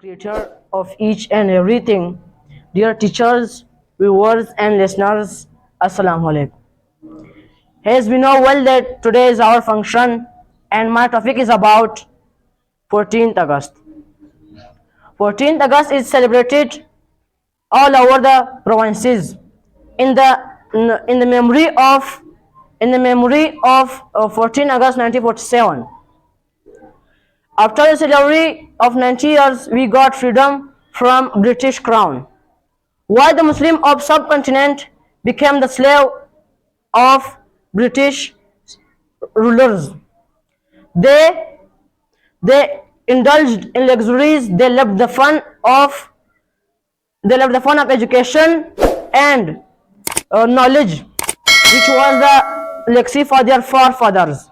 creator of each and everything. Dear teachers, viewers and listeners, Assalamu alaikum. As we know well that today is our function and my topic is about 14th August. 14th August is celebrated all over the provinces in the memory of 14 August 1947. After the slavery of 90 years, we got freedom from British Crown. Why the Muslim of subcontinent became the slave of British rulers? They indulged in luxuries. They left the fun of education and knowledge, which was the legacy for their forefathers.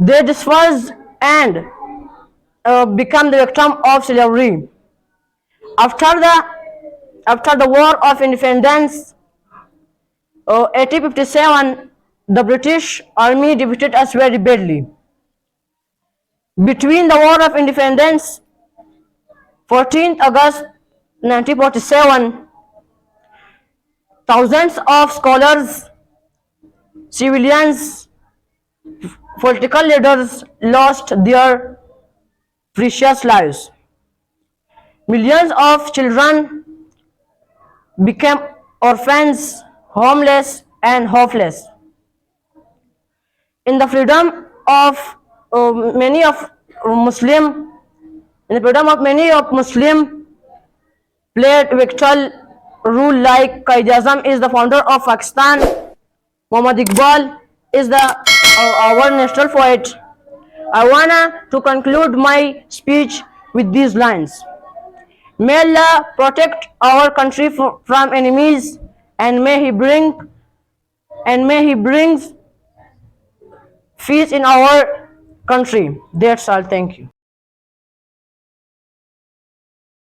They dispersed and become the victim of slavery. After the War of Independence, 1857, the British Army defeated us very badly. Between the War of Independence, 14th August 1947, thousands of scholars, civilians, political leaders lost their precious lives. Millions of children became orphans, homeless and hopeless. In the freedom of many of Muslim played vital role, like Qaid-e-Azam is the founder of Pakistan, Muhammad Iqbal is our national poet. I wanna to conclude my speech with these lines. May Allah protect our country from enemies, and may He brings peace in our country. That's all. Thank you.